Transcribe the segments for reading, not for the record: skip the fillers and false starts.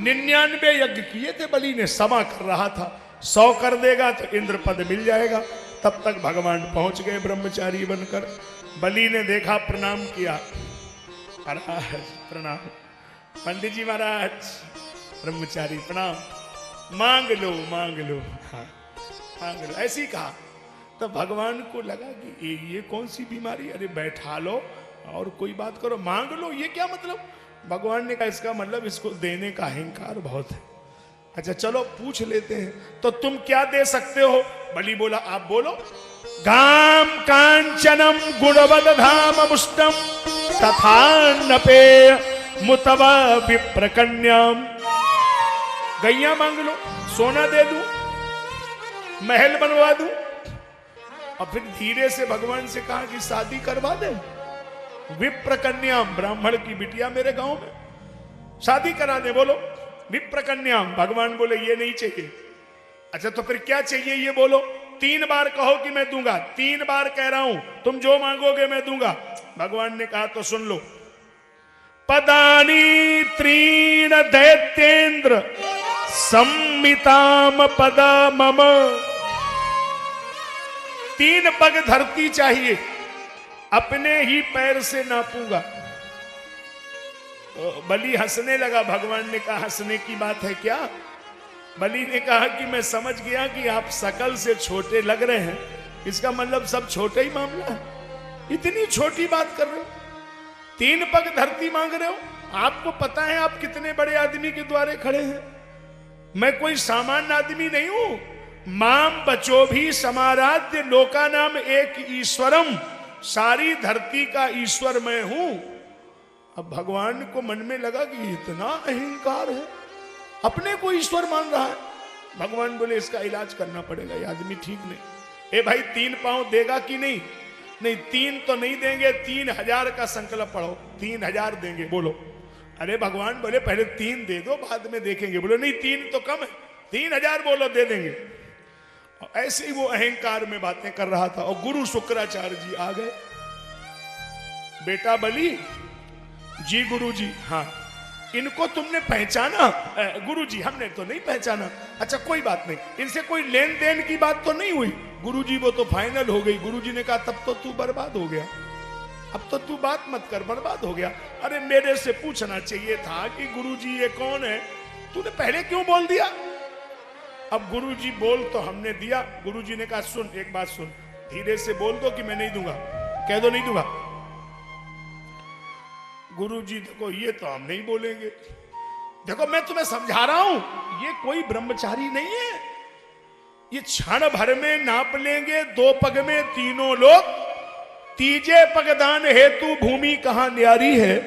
99 यज्ञ किए थे बलि ने, समा कर रहा था, 100 कर देगा तो इंद्र पद मिल जाएगा। तब तक भगवान पहुंच गए ब्रह्मचारी बनकर। बलि ने देखा, प्रणाम किया, महाराज प्रणाम, पंडित जी महाराज ब्रह्मचारी प्रणाम, मांग लो मांग लो, हाँ मांग लो, ऐसे ही कहा। तो भगवान को लगा कि ये कौन सी बीमारी, अरे बैठा लो और कोई बात करो, मांग लो, ये क्या मतलब। भगवान ने कहा इसका मतलब इसको देने का अहंकार बहुत है। अच्छा चलो पूछ लेते हैं, तो तुम क्या दे सकते हो। बलि बोला, आप बोलो। गाम कांचनम गुणवद धाम मुष्टम तथा नपे मुतवा विप्रकन्याम। गैया मांग लो, सोना दे दूं, महल बनवा दूं। और फिर धीरे से भगवान से कहा कि शादी करवा दे, विप्रकन्याम, ब्राह्मण की बिटिया मेरे गांव में, शादी करा दे। बोलो विप्रकन्याम। भगवान बोले ये नहीं चाहिए। अच्छा तो फिर क्या चाहिए ये बोलो। 3 बार कहो कि मैं दूंगा, 3 बार कह रहा हूं, तुम जो मांगोगे मैं दूंगा। भगवान ने कहा तो सुन लो। पदानी त्रीण दैत्येंद्र सम्मिताम पदा मम। 3 पग धरती चाहिए, अपने ही पैर से नापूंगा। तो बलि हंसने लगा। भगवान ने कहा हंसने की बात है क्या। बलि ने कहा कि मैं समझ गया कि आप शकल से छोटे लग रहे हैं, इसका मतलब सब छोटे ही मामला है, इतनी छोटी बात कर रहे हो, 3 पग धरती मांग रहे हो। आपको पता है आप कितने बड़े आदमी के द्वारे खड़े हैं, मैं कोई सामान्य आदमी नहीं हूं। माम बचो भी समाराध्य लोका नाम एक ईश्वरम, सारी धरती का ईश्वर मैं हूं। अब भगवान को मन में लगा कि इतना अहंकार है, अपने को ईश्वर मान रहा है। भगवान बोले इसका इलाज करना पड़ेगा, ये आदमी ठीक नहीं। ए भाई 3 पांव देगा कि नहीं। नहीं 3 तो नहीं देंगे, 3000 का संकल्प पढ़ो, 3000 देंगे। बोलो। अरे भगवान बोले पहले 3 दे दो, बाद में देखेंगे। बोलो नहीं 3 तो कम है, 3000 बोलो दे देंगे। और ऐसे ही वो अहंकार में बातें कर रहा था। और गुरु शुक्राचार्य जी आ गए। बेटा बलि जी, गुरु जी, हाँ इनको तुमने पहचाना। गुरु जी हमने तो नहीं पहचाना। अच्छा कोई बात नहीं, इनसे कोई लेन देन की बात तो नहीं हुई। गुरु जी वो तो फाइनल हो गई। गुरु जी ने कहा तब तो तू बर्बाद हो गया, अब तो तू बात मत कर, बर्बाद हो गया। अरे मेरे से पूछना चाहिए था कि गुरु जी ये कौन है, तूने पहले क्यों बोल दिया। अब गुरु जी बोल तो हमने दिया। गुरु जी ने कहा सुन एक बात सुन, धीरे से बोल दो कि मैं नहीं दूंगा, कह दो नहीं दूंगा। गुरु जी देखो ये तो हम नहीं बोलेंगे, देखो मैं तुम्हें समझा रहा हूं, ये कोई ब्रह्मचारी नहीं है, ये क्षण भर में नाप लेंगे 2 पग में तीनों लोग। तीजे पगदान हेतु भूमि कहां न्यारी है।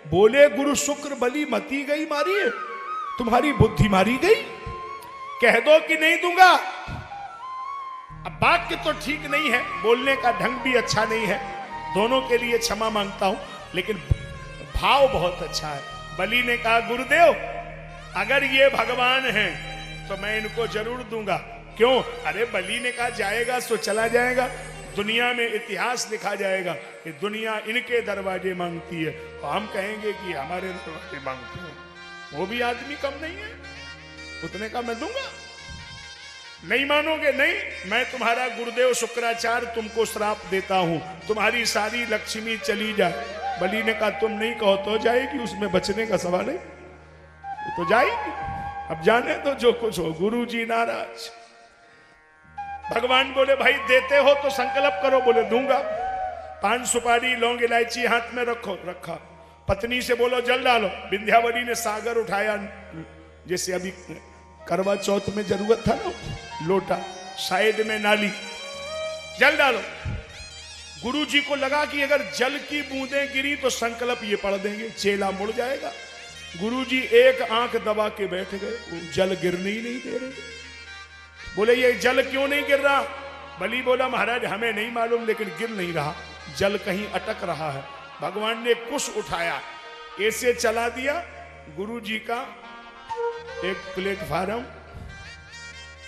बोले गुरु शुक्र बलि मती गई मारी है, तुम्हारी बुद्धि मारी गई, कह दो कि नहीं दूंगा। अब वाक्य तो ठीक नहीं है, बोलने का ढंग भी अच्छा नहीं है, दोनों के लिए क्षमा मांगता हूं, लेकिन भाव बहुत अच्छा है। बलि ने कहा गुरुदेव अगर ये भगवान हैं तो मैं इनको जरूर दूंगा। क्यों। अरे बलि ने कहा जाएगा सो चला जाएगा, दुनिया में इतिहास लिखा जाएगा कि दुनिया इनके दरवाजे मांगती है, तो हम कहेंगे कि हमारे दरवाजे मांगते हैं। वो भी आदमी कम नहीं है, उतने का मैं दूंगा। नहीं मानोगे नहीं, मैं तुम्हारा गुरुदेव शुक्राचार्य तुमको श्राप देता हूं, तुम्हारी सारी लक्ष्मी चली जाए। बलि ने कहा तुम नहीं कहो तो जाएगी, उसमें बचने का सवाल है, तो जाएगी। अब जाने तो जो कुछ हो। गुरु जी नाराज। भगवान बोले भाई देते हो तो संकल्प करो। बोले दूंगा। 5 सुपारी लौंग इलायची हाथ में रखो, रखा। पत्नी से बोलो जल डालो। विंध्यावली ने सागर उठाया, जैसे अभी करवा चौथ में जरूरत था ना, लोटा, साइड में नाली, जल डालो। गुरु जी को लगा कि अगर जल की बूंदें गिरी तो संकल्प ये पढ़ देंगे, चेला मुड़ जाएगा। गुरु जी एक आंख दबा के बैठ गए, जल गिरने ही नहीं दे रहे। बोले ये जल क्यों नहीं गिर रहा। बलि बोला महाराज हमें नहीं मालूम, लेकिन गिर नहीं रहा, जल कहीं अटक रहा है। भगवान ने कुश उठाया, ऐसे चला दिया। गुरु जी का एक प्लेटफार्म,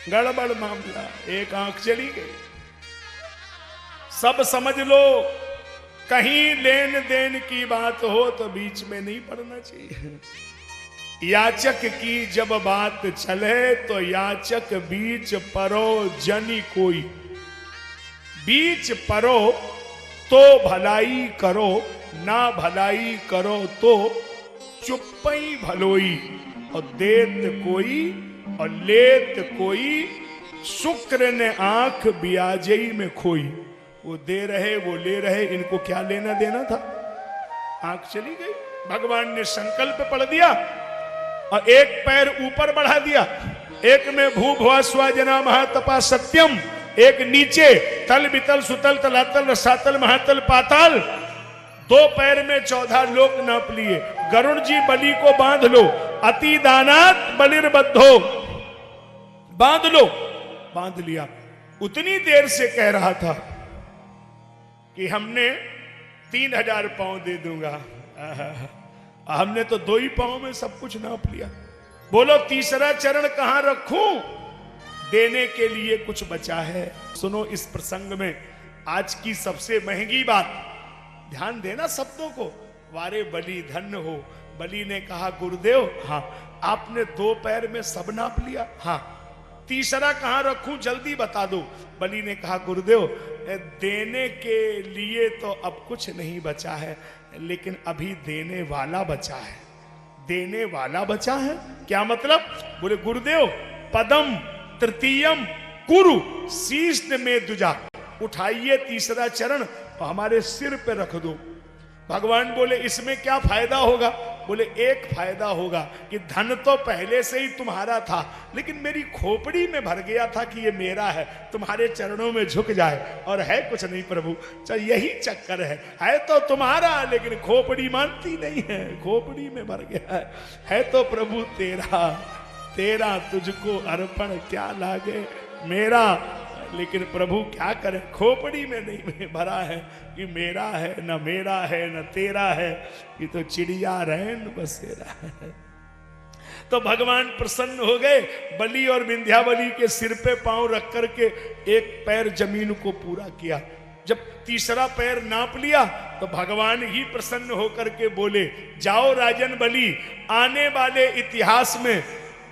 गड़बड़ मामला, एक आंख चली गई। सब समझ लो, कहीं लेन देन की बात हो तो बीच में नहीं पड़ना चाहिए। याचक की जब बात चले तो याचक बीच परो जनी कोई। बीच परो तो भलाई करो, ना भलाई करो तो चुप्पई भलोई। और देत कोई और लेत कोई, शुक्र ने आंख ब्याजई में खोई। वो दे रहे वो ले रहे, इनको क्या लेना देना था। आंख चली गई, भगवान ने संकल्प पढ़ दिया और एक पैर ऊपर बढ़ा दिया। एक में भू भुआ स्वा जना महातपा सत्यम, एक नीचे तल बितल सुतल तलातल रसातल महातल पाताल। दो पैर में 14 लोक नाप लिए। गरुड़ जी बलि को बांध लो, अति दानात बलिर्बद्धो, बांध लो। बांध लिया। उतनी देर से कह रहा था कि हमने 3000 पांव दे दूंगा। हमने तो 2 ही पांव में सब कुछ नाप लिया। बोलो तीसरा चरण कहां रखूं, देने के लिए कुछ बचा है। सुनो इस प्रसंग में आज की सबसे महंगी बात, ध्यान देना शब्दों को। वारे बलि धन्य हो। बलि ने कहा गुरुदेव, हाँ आपने 2 पैर में सब नाप लिया, हाँ तीसरा कहां रखूं जल्दी बता दो। बलि ने कहा गुरुदेव, देने के लिए तो अब कुछ नहीं बचा है, लेकिन अभी देने वाला बचा है। देने वाला बचा है क्या मतलब। बोले गुरुदेव पदम तृतीयम कुरु, शीश में दुजा, उठाइए तीसरा चरण और हमारे सिर पे रख दो। भगवान बोले इसमें क्या फायदा होगा। बोले एक फायदा होगा कि धन तो पहले से ही तुम्हारा था, लेकिन मेरी खोपड़ी में भर गया था कि ये मेरा है, तुम्हारे चरणों में झुक जाए। और है कुछ नहीं प्रभु, चल यही चक्कर है तो तुम्हारा, लेकिन खोपड़ी मानती नहीं है, खोपड़ी में भर गया है तो प्रभु तेरा। तेरा तुझको अर्पण क्या लागे मेरा, लेकिन प्रभु क्या करे, खोपड़ी में नहीं भरा है कि मेरा है, न मेरा है न तेरा है, ये तो चिड़िया रैन बसेरा है। तो भगवान प्रसन्न हो गए। बलि और विंध्यावली के सिर पे पांव रख करके एक पैर जमीन को पूरा किया। जब तीसरा पैर नाप लिया तो भगवान ही प्रसन्न होकर के बोले, जाओ राजन बलि, आने वाले इतिहास में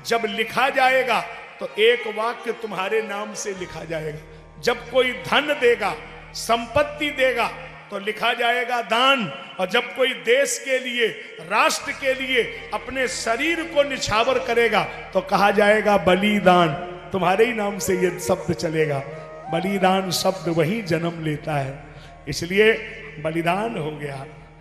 जब लिखा जाएगा तो एक वाक्य तुम्हारे नाम से लिखा जाएगा। जब कोई धन देगा, संपत्ति देगा तो लिखा जाएगा दान, और जब कोई देश के लिए, राष्ट्र के लिए अपने शरीर को निछावर करेगा तो कहा जाएगा बलिदान। तुम्हारे ही नाम से ये शब्द चलेगा। बलिदान शब्द वही जन्म लेता है, इसलिए बलिदान हो गया।